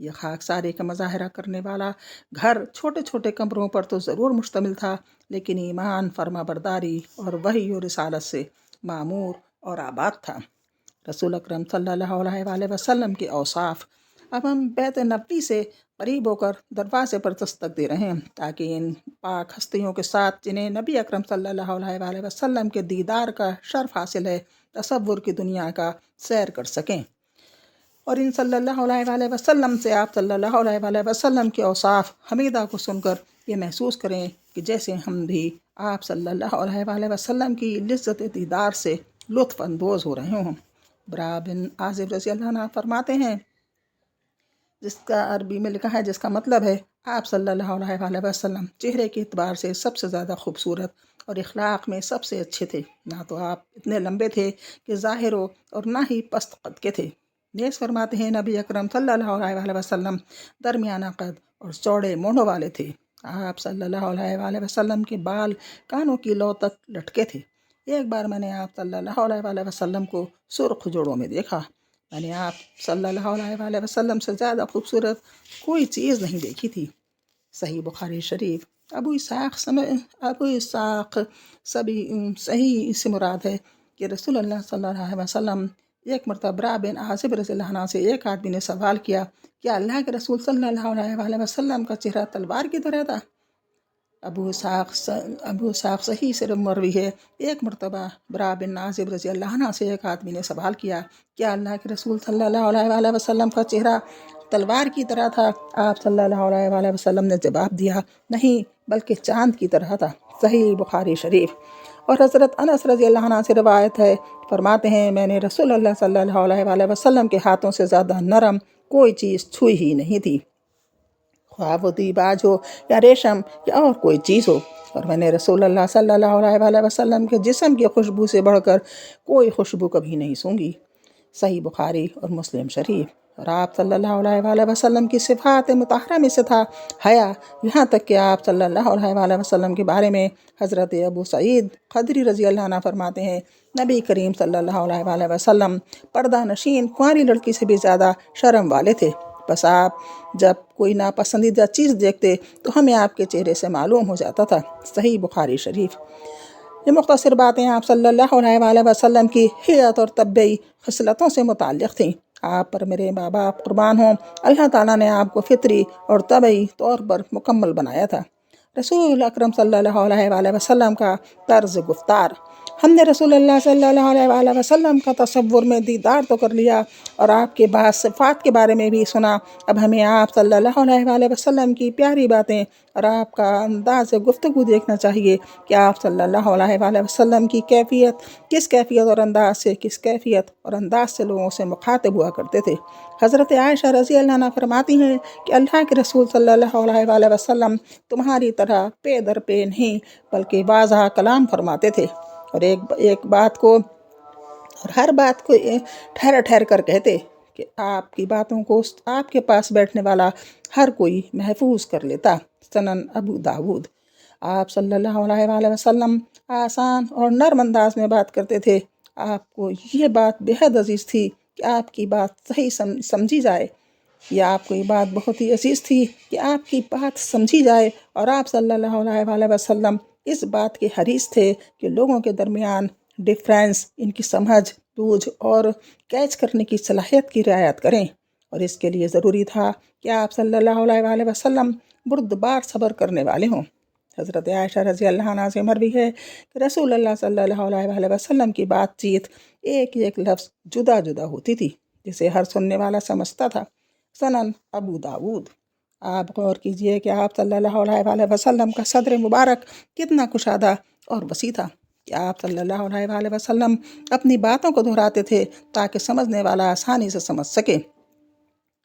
یہ خاکساری کا مظاہرہ کرنے والا گھر چھوٹے چھوٹے کمروں پر تو ضرور مشتمل تھا، لیکن ایمان، فرما برداری اور وحی و رسالت سے معمور اور آباد تھا۔ رسول اکرم صلی اللہ علیہ وآلہ وسلم کے اوصاف۔ اب ہم بیت نبوی سے قریب ہو کر دروازے پر دستک دے رہے ہیں تاکہ ان پاک ہستیوں کے ساتھ جنہیں نبی اکرم صلی اللہ علیہ وآلہ وسلم کے دیدار کا شرف حاصل ہے، تصور کی دنیا کا سیر کر سکیں، اور ان صلی اللہ علیہ وآلہ وسلم سے آپ صلی اللہ علیہ وآلہ وسلم کے اوصاف حمیدہ کو سن کر یہ محسوس کریں کہ جیسے ہم بھی آپ صلی اللہ علیہ وآلہ وسلم کی لذت دیدار سے لطف اندوز ہو رہے ہوں۔ برا بن عازب رضی اللہ عنہ فرماتے ہیں، جس کا عربی میں لکھا ہے، جس کا مطلب ہے آپ صلی اللہ علیہ وآلہ وسلم چہرے کے اعتبار سے سب سے زیادہ خوبصورت اور اخلاق میں سب سے اچھے تھے۔ نہ تو آپ اتنے لمبے تھے کہ ظاہر ہو اور نہ ہی پست قد کے تھے۔ نیز فرماتے ہیں نبی اکرم صلی اللہ علیہ وآلہ وسلم درمیانہ قد اور چوڑے مونڈوں والے تھے۔ آپ صلی اللہ علیہ وآلہ وسلم کے بال کانوں کی لو تک لٹکے تھے۔ ایک بار میں نے آپ صلی اللہ علیہ وآلہ وسلم کو سرخ جوڑوں میں دیکھا۔ میں نے آپ صلی اللہ علیہ وآلہ وسلم سے زیادہ خوبصورت کوئی چیز نہیں دیکھی تھی۔ صحیح بخاری شریف۔ ابو اسحاق صحیح سے مراد ہے کہ رسول اللہ صلی اللہ علیہ وسلم ایک مرتبہ برا بن عازب رضی اللہ عنہ سے ایک آدمی نے سوال کیا، کیا اللہ کے رسول صلی اللہ علیہ وآلہ وسلم کا چہرہ تلوار کی طرح تھا؟ ابو اسحاق صحیح سے مروی ہے، ایک مرتبہ برا بن عازب رضی اللہ عنہ سے ایک آدمی نے سوال کیا، کیا اللہ کے رسول صلی اللہ علیہ وآلہ وسلم کا چہرہ تلوار کی طرح تھا؟ آپ صلی اللہ علیہ وآلہ وسلم نے جواب دیا، نہیں بلکہ چاند کی طرح تھا۔ صحیح بخاری شریف۔ اور حضرت انس رضی اللہ عنہ سے روایت ہے، فرماتے ہیں، میں نے رسول اللہ صلی اللہ علیہ وآلہ وسلم کے ہاتھوں سے زیادہ نرم کوئی چیز چھوئی ہی نہیں تھی، خواہ وہ دیباج ہو یا ریشم یا اور کوئی چیز ہو، اور میں نے رسول اللہ صلی اللہ علیہ وآلہ وسلم کے جسم کی خوشبو سے بڑھ کر کوئی خوشبو کبھی نہیں سونگھی۔ صحیح بخاری اور مسلم شریف۔ اور آپ صلی اللہ علیہ وآلہ وسلم کی صفات مطہرہ میں سے تھا حیا، یہاں تک کہ آپ صلی اللہ علیہ وآلہ وسلم کے بارے میں حضرت ابو سعید خدری رضی اللہ عنہ فرماتے ہیں، نبی کریم صلی اللہ علیہ وآلہ وسلم پردہ نشین کنواری لڑکی سے بھی زیادہ شرم والے تھے، بس آپ جب کوئی ناپسندیدہ چیز دیکھتے تو ہمیں آپ کے چہرے سے معلوم ہو جاتا تھا۔ صحیح بخاری شریف۔ یہ مختصر باتیں آپ صلی اللہ علیہ وآلہ وسلم کی حیت اور طبعی خصلتوں سے متعلق تھیں۔ آپ پر میرے ماں باپ قربان ہوں، اللہ تعالیٰ نے آپ کو فطری اور طبعی طور پر مکمل بنایا تھا۔ رسول اکرم صلی اللہ علیہ وآلہ وسلم کا طرز گفتار۔ ہم نے رسول اللہ صلی اللہ علیہ وآلہ وسلم کا تصور میں دیدار تو کر لیا اور آپ کے بعض صفات کے بارے میں بھی سنا، اب ہمیں آپ صلی اللہ علیہ وآلہ وسلم کی پیاری باتیں اور آپ کا انداز گفتگو دیکھنا چاہیے کہ آپ صلی اللہ علیہ وآلہ وسلم کی کس کیفیت اور انداز سے لوگوں سے مخاطب ہوا کرتے تھے۔ حضرت عائشہ رضی اللہ عنہ فرماتی ہیں کہ اللہ کے رسول صلی اللہ علیہ وآلہ وسلم تمہاری طرح پے در پے نہیں بلکہ واضح کلام فرماتے تھے، اور ایک بات کو اور ہر بات کو ٹھہر ٹھہر کر کہتے کہ آپ کی باتوں کو آپ کے پاس بیٹھنے والا ہر کوئی محفوظ کر لیتا۔ سنن ابو داود۔ آپ صلی اللہ علیہ وآلہ وسلم آسان اور نرم انداز میں بات کرتے تھے۔ آپ کو یہ بات بے حد عزیز تھی کہ آپ کی بات صحیح سمجھی جائے، یا آپ کو یہ بات بہت ہی عزیز تھی کہ آپ کی بات سمجھی جائے، اور آپ صلی اللہ علیہ وآلہ وسلم اس بات کے حریص تھے کہ لوگوں کے درمیان ڈفرینس، ان کی سمجھ بوجھ اور کیچ کرنے کی صلاحیت کی رعایت کریں، اور اس کے لیے ضروری تھا کہ آپ صلی اللہ علیہ وآلہ وسلم بردبار صبر کرنے والے ہوں۔ حضرت عائشہ رضی اللہ عنہ سے مروی ہے کہ رسول اللہ صلی اللہ علیہ وآلہ وسلم کی بات چیت ایک ایک لفظ جدا جدا ہوتی تھی جسے ہر سننے والا سمجھتا تھا۔ سنن ابو داود۔ آپ غور کیجئے کہ آپ صلی اللہ علیہ وآلہ وسلم کا صدر مبارک کتنا کشادہ اور وسیع تھا کہ آپ صلی اللہ علیہ وآلہ وسلم اپنی باتوں کو دہراتے تھے تاکہ سمجھنے والا آسانی سے سمجھ سکے۔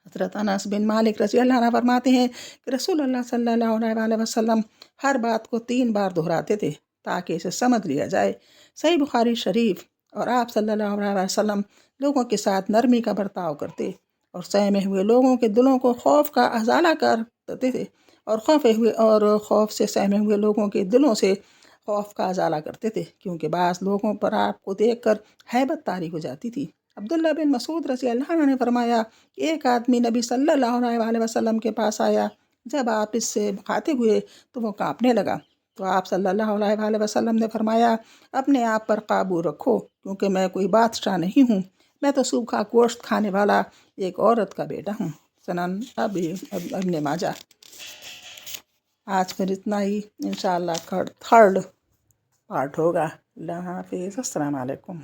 حضرت انس بن مالک رضی اللہ عنہ فرماتے ہیں کہ رسول اللہ صلی اللہ علیہ وآلہ وسلم ہر بات کو 3 بار دہراتے تھے تاکہ اسے سمجھ لیا جائے۔ صحیح بخاری شریف۔ اور آپ صلی اللہ علیہ وسلم لوگوں کے ساتھ نرمی کا برتاؤ کرتے اور سہمے ہوئے لوگوں کے دلوں کو خوف کا ازالہ کرتے تھے، اور خوف سے سہمے ہوئے لوگوں کے دلوں سے خوف کا ازالہ کرتے تھے، کیونکہ بعض لوگوں پر آپ کو دیکھ کر ہیبت طاری ہو جاتی تھی، عبداللہ بن مسعود رضی اللہ عنہ نے فرمایا کہ ایک آدمی نبی صلی اللہ علیہ وسلم کے پاس آیا، جب آپ اس سے مخاطب ہوئے تو وہ کانپنے لگا، تو آپ صلی اللہ علیہ وسلم نے فرمایا اپنے آپ پر قابو رکھو، کیونکہ میں کوئی بادشاہ نہیں ہوں، میں تو سوکھا گوشت کھانے والا ایک عورت کا بیٹا ہوں۔ سنن ابن ماجہ۔ آج پھر اتنا ہی، انشاءاللہ تھرڈ پارٹ ہوگا۔ اللہ حافظ، السلام علیکم۔